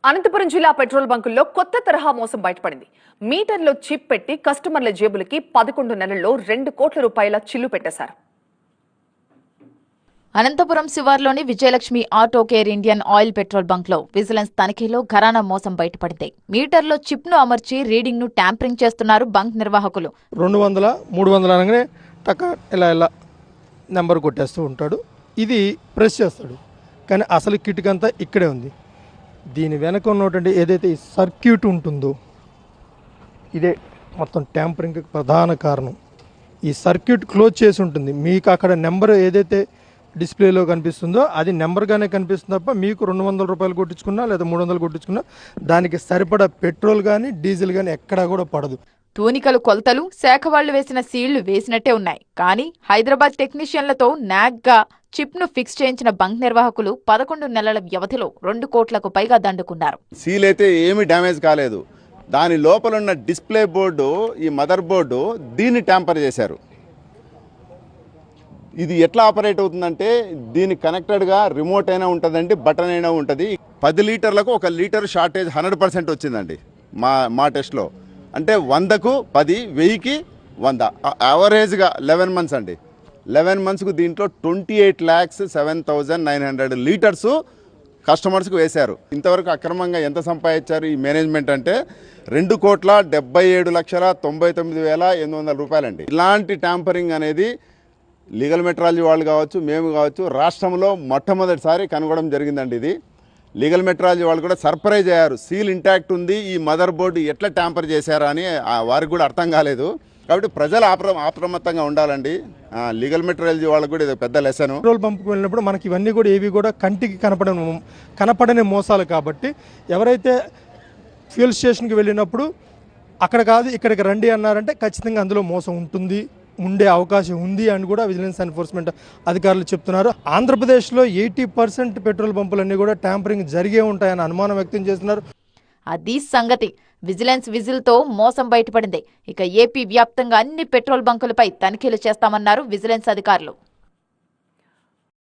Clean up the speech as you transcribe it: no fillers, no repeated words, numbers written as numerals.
అనంతపురం జిల్లా పెట్రోల్ బంకుల్లో కొత్త తరహా మోసం బయటపడింది. మీటర్లో చిప్ పెట్టి కస్టమర్ల జేబులకి 11 నెలల్లో 2 కోట్ల రూపాయల చిల్లు పెట్టేశారు. అనంతపురం శివార్లోని Vijayalakshmi auto care Indian oil petrol బంక్లో విజిలెన్స్ తనిఖీలో ఘరానా మోసం బయటపడింది. మీటర్లో చిప్ను అమర్చి రీడింగ్ను ట్యాంపరింగ్ చేస్తున్నారు బంక్ నిర్వాహకులు. 200, 300 అనగానే టక ఇలా నెంబర్ కొట్టేస్తూ ఉంటాడు. ఇది ప్రెస్ చేస్తాడు, కానీ అసలు కిటిక్ అంతా ఇక్కడే ఉంది. దీని వెనక ఉన్నటువంటి ఏదైతే ఈ సర్క్యూట్ ఉంటుందో ఇదే మొత్తం ట్యాంపరింగ్కి ప్రధాన కారణం. ఈ సర్క్యూట్ క్లోజ్ చేసి ఉంటుంది. మీకు అక్కడ నెంబర్ ఏదైతే డిస్ప్లేలో కనిపిస్తుందో అది నెంబర్గానే కనిపిస్తుంది తప్ప మీకు 200 రూపాయలు కొట్టించుకున్నా లేదా 300 కొట్టించుకున్నా దానికి సరిపడా పెట్రోల్ కానీ డీజిల్ కానీ ఎక్కడా కూడా పడదు. తూనికలు కొలతలు శాఖ వాళ్లు వేసిన సీళ్లు వేసినట్టే ఉన్నాయి. కానీ హైదరాబాద్ టెక్నీషియన్లతో నాగ్గా చిప్ను ఫిక్స్ చేయించిన బంక్ నిర్వాహకులు 11 నెలల వ్యవధిలో 2 కోట్లకు పైగా దండుకున్నారు. సీల్ అయితే ఏమీ డ్యామేజ్ కాలేదు. దాని లోపల ఉన్న డిస్ప్లే బోర్డు, ఈ మదర్ బోర్డు దీన్ని ట్యాంపర్ చేశారు. ఇది ఎట్లా ఆపరేట్ అవుతుందంటే దీనికి కనెక్టెడ్గా రిమోట్ అయినా ఉంటుందండి, బటన్ అయినా ఉంటుంది. 10 లీటర్లకు 1 లీటర్ షార్టేజ్ 100% వచ్చిందండి మా టెస్ట్లో. అంటే 100కు 10, 1000కి 100, యావరేజ్గా 11 మంత్స్ అండి. 11 మంత్స్కు దీంట్లో 28,07,900 లీటర్స్ కస్టమర్స్కి వేశారు. ఇంతవరకు అక్రమంగా ఎంత సంపాదించారు ఈ మేనేజ్మెంట్ అంటే 2,77,99,800 రూపాయలండి. ఇలాంటి ట్యాంపరింగ్ అనేది లీగల్ మెట్రాలజీ వాళ్ళు కావచ్చు, మేము కావచ్చు, రాష్ట్రంలో మొట్టమొదటిసారి కనుగొనడం జరిగిందండి. ఇది లీగల్ మెట్రాలజీ వాళ్ళు కూడా సర్ప్రైజ్ అయ్యారు. సీల్ ఇంటాక్ట్ ఉంది, ఈ మదర్ బోర్డు ఎట్లా ట్యాంపర్ చేశారా అని వారికి కూడా అర్థం కాలేదు. కాబట్టి ప్రజలు అప్రమత్తంగా ఉండాలండి. లీగల్ మెట్రాలజీ వాళ్ళకు కూడా ఇది పెద్ద లెసన్. పెట్రోల్ పంప్కి వెళ్ళినప్పుడు మనకి ఇవన్నీ కూడా ఏవి కూడా కంటికి కనపడని మోసాలు. కాబట్టి ఎవరైతే ఫ్యూల్ స్టేషన్కి వెళ్ళినప్పుడు అక్కడ కాదు ఇక్కడికి రండి అన్నారంటే ఖచ్చితంగా అందులో మోసం ఉండే అవకాశం ఉంది అని కూడా విజిలెన్స్ ఎన్ఫోర్స్మెంట్ అధికారులు చెప్తున్నారు. ఆంధ్రప్రదేశ్లో 80% పెట్రోల్ పంపులన్నీ కూడా ట్యాంపరింగ్ జరిగే ఉంటాయని అనుమానం వ్యక్తం చేస్తున్నారు. అది సంగతి. విజిలెన్స్ విజిల్తో మోసం బయటపడింది. ఇక ఏపీ వ్యాప్తంగా అన్ని పెట్రోల్ బంకులపై తనిఖీలు చేస్తామన్నారు విజిలెన్స్ అధికారులు.